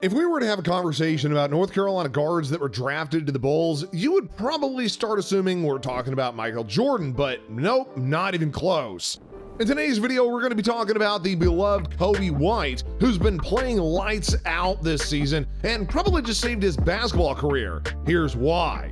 If we were to have a conversation about North Carolina guards that were drafted to the Bulls, you would probably start assuming we're talking about Michael Jordan, but nope, not even close. In today's video, we're going to be talking about the beloved Coby White, who's been playing lights out this season and probably just saved his basketball career. Here's why.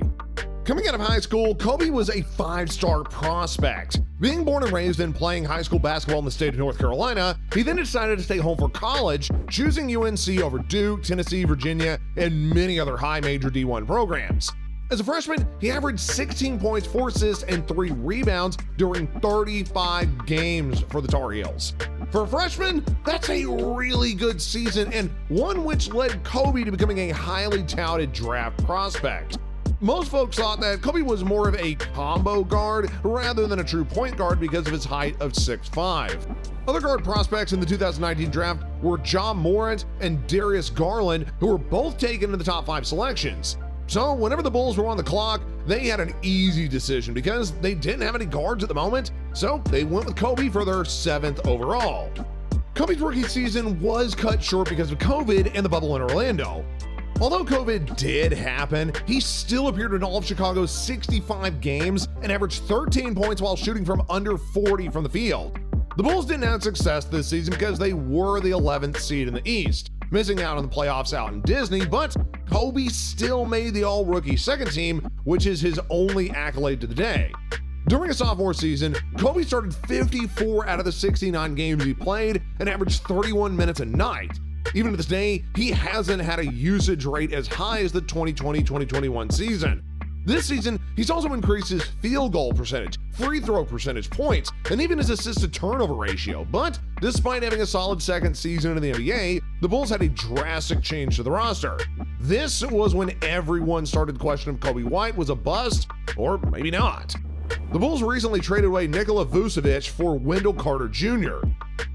Coming out of high school, Coby was a five-star prospect. Being born and raised and playing high school basketball in the state of North Carolina, he then decided to stay home for college, choosing UNC over Duke, Tennessee, Virginia, and many other high major D1 programs. As a freshman, he averaged 16 points, 4 assists, and 3 rebounds during 35 games for the Tar Heels. For a freshman, that's a really good season and one which led Coby to becoming a highly touted draft prospect. Most folks thought that Coby was more of a combo guard rather than a true point guard because of his height of 6'5". Other guard prospects in the 2019 draft were Ja Morant and Darius Garland, who were both taken in the top 5 selections. So whenever the Bulls were on the clock, they had an easy decision because they didn't have any guards at the moment, so they went with Coby for their 7th overall. Coby's rookie season was cut short because of COVID and the bubble in Orlando. Although COVID did happen, he still appeared in all of Chicago's 65 games and averaged 13 points while shooting from under 40 from the field. The Bulls didn't have success this season because they were the 11th seed in the East, missing out on the playoffs out in Disney, but Coby still made the all-rookie second team, which is his only accolade to the day. During his sophomore season, Coby started 54 out of the 69 games he played and averaged 31 minutes a night. Even to this day, he hasn't had a usage rate as high as the 2020-2021 season. This season, he's also increased his field goal percentage, free throw percentage, points, and even his assist-to-turnover ratio. But despite having a solid second season in the NBA, the Bulls had a drastic change to the roster. This was when everyone started questioning if Coby White was a bust, or maybe not. The Bulls recently traded away Nikola Vucevic for Wendell Carter Jr.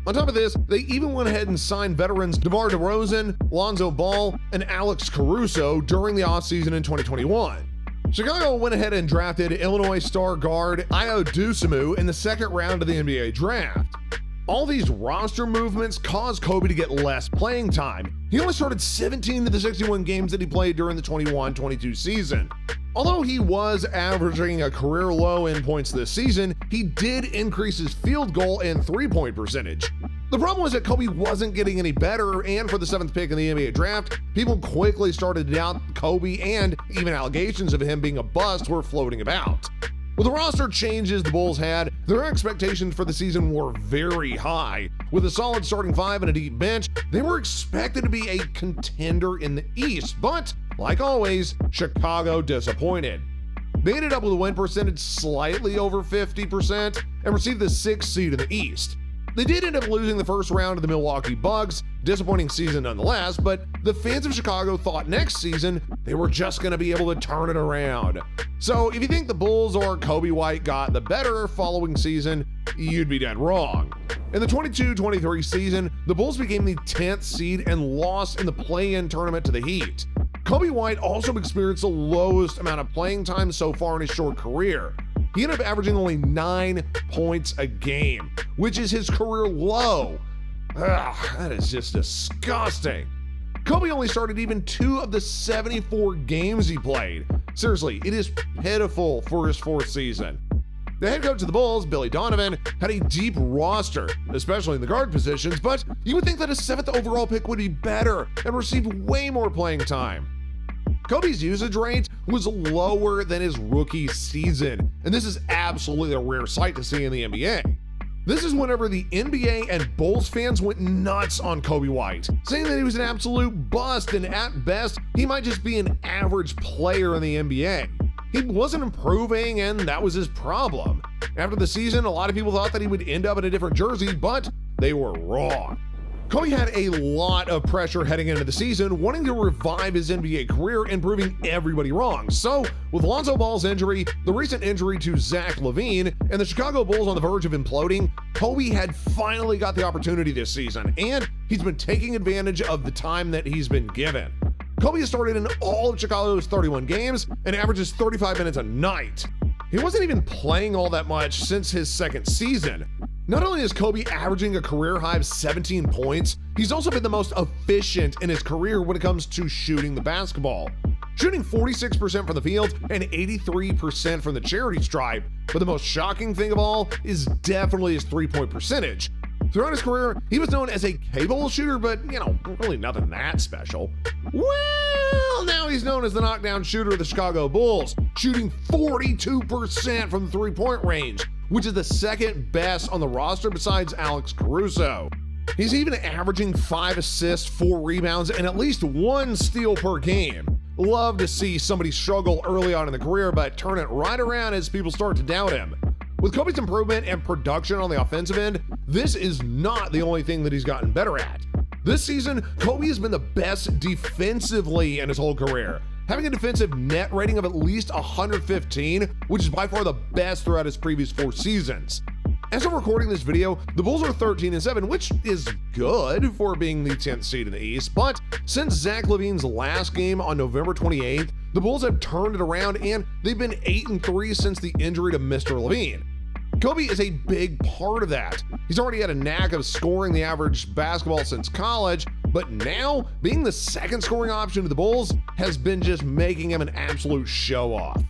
On top of this, they even went ahead and signed veterans DeMar DeRozan, Lonzo Ball, and Alex Caruso during the offseason in 2021. Chicago went ahead and drafted Illinois star guard Ayo Dosunmu in the second round of the NBA draft. All these roster movements caused Coby to get less playing time. He only started 17 of the 61 games that he played during the 21-22 season. Although he was averaging a career low in points this season, he did increase his field goal and three-point percentage. The problem was that Coby wasn't getting any better, and for the 7th pick in the NBA draft, people quickly started to doubt Coby, and even allegations of him being a bust were floating about. With the roster changes the Bulls had, their expectations for the season were very high. With a solid starting 5 and a deep bench, they were expected to be a contender in the East, but like always, Chicago disappointed. They ended up with a win percentage slightly over 50% and received the 6th seed in the East. They did end up losing the first round to the Milwaukee Bucks, disappointing season nonetheless, but the fans of Chicago thought next season they were just going to be able to turn it around. So if you think the Bulls or Coby White got the better following season, you'd be dead wrong. In the 22-23 season, the Bulls became the 10th seed and lost in the play-in tournament to the Heat. Coby White also experienced the lowest amount of playing time so far in his short career. He ended up averaging only 9 points a game, which is his career low. That is just disgusting. Coby only started even 2 of the 74 games he played. Seriously, it is pitiful for his 4th season. The head coach of the Bulls, Billy Donovan, had a deep roster, especially in the guard positions, but you would think that a 7th overall pick would be better and receive way more playing time. Coby's usage rate was lower than his rookie season, and this is absolutely a rare sight to see in the NBA. This is whenever the NBA and Bulls fans went nuts on Coby White, saying that he was an absolute bust and at best, he might just be an average player in the NBA. He wasn't improving, and that was his problem. After the season, a lot of people thought that he would end up in a different jersey, but they were wrong. Coby had a lot of pressure heading into the season, wanting to revive his NBA career and proving everybody wrong. So, with Lonzo Ball's injury, the recent injury to Zach LaVine, and the Chicago Bulls on the verge of imploding, Coby had finally got the opportunity this season, and he's been taking advantage of the time that he's been given. Coby has started in all of Chicago's 31 games and averages 35 minutes a night. He wasn't even playing all that much since his second season. Not only is Coby averaging a career high of 17 points, he's also been the most efficient in his career when it comes to shooting the basketball. Shooting 46% from the field and 83% from the charity stripe, but the most shocking thing of all is definitely his three-point percentage. Throughout his career, he was known as a capable shooter, but, really nothing that special. Well, now he's known as the knockdown shooter of the Chicago Bulls, shooting 42% from the three-point range, which is the second best on the roster besides Alex Caruso. He's even averaging 5 assists, 4 rebounds, and at least 1 steal per game. Love to see somebody struggle early on in the career, but turn it right around as people start to doubt him. With Coby's improvement and production on the offensive end, this is not the only thing that he's gotten better at. This season, Coby has been the best defensively in his whole career, having a defensive net rating of at least 115, which is by far the best throughout his previous 4 seasons. As I'm recording this video, the Bulls are 13-7, which is good for being the 10th seed in the East, but since Zach LaVine's last game on November 28th, the Bulls have turned it around and they've been 8-3 since the injury to Mr. LaVine. Coby is a big part of that. He's already had a knack of scoring the average basketball since college, but now being the second scoring option to the Bulls has been just making him an absolute show-off.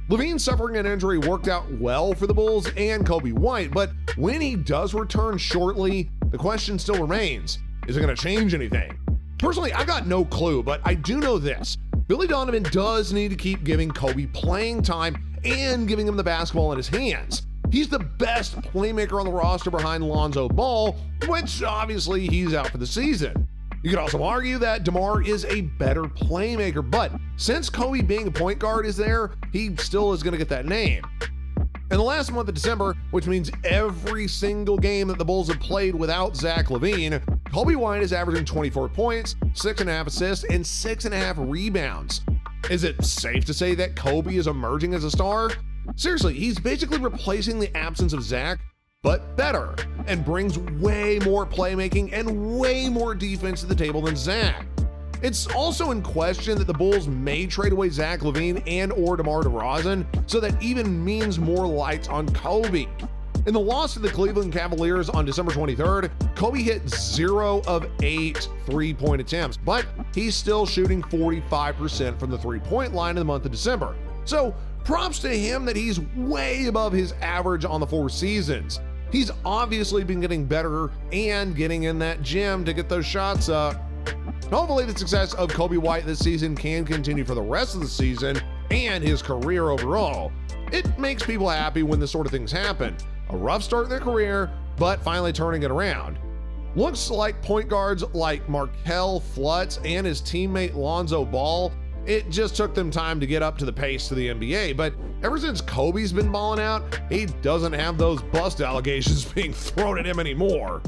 LaVine suffering an injury worked out well for the Bulls and Coby White, but when he does return shortly, the question still remains, is it going to change anything? Personally, I got no clue, but I do know this. Billy Donovan does need to keep giving Coby playing time and giving him the basketball in his hands. He's the best playmaker on the roster behind Lonzo Ball, which obviously he's out for the season. You could also argue that DeMar is a better playmaker, but since Coby being a point guard is there, he still is going to get that name. In the last month of December, which means every single game that the Bulls have played without Zach LaVine, Coby White is averaging 24 points, 6.5 assists, and 6.5 rebounds. Is it safe to say that Coby is emerging as a star? Seriously, he's basically replacing the absence of Zach, but better, and brings way more playmaking and way more defense to the table than Zach. It's also in question that the Bulls may trade away Zach LaVine and or DeMar DeRozan, so that even means more lights on Coby. In the loss to the Cleveland Cavaliers on December 23rd, Coby hit 0 of 8 three-point attempts, but he's still shooting 45% from the three-point line in the month of December. So props to him that he's way above his average on the 4 seasons. He's obviously been getting better and getting in that gym to get those shots up. Hopefully the success of Coby White this season can continue for the rest of the season and his career overall. It makes people happy when this sort of things happen. A rough start in their career, but finally turning it around. Looks like point guards like Markelle Fultz and his teammate Lonzo Ball, it just took them time to get up to the pace to the NBA, but ever since Coby's been balling out, he doesn't have those bust allegations being thrown at him anymore.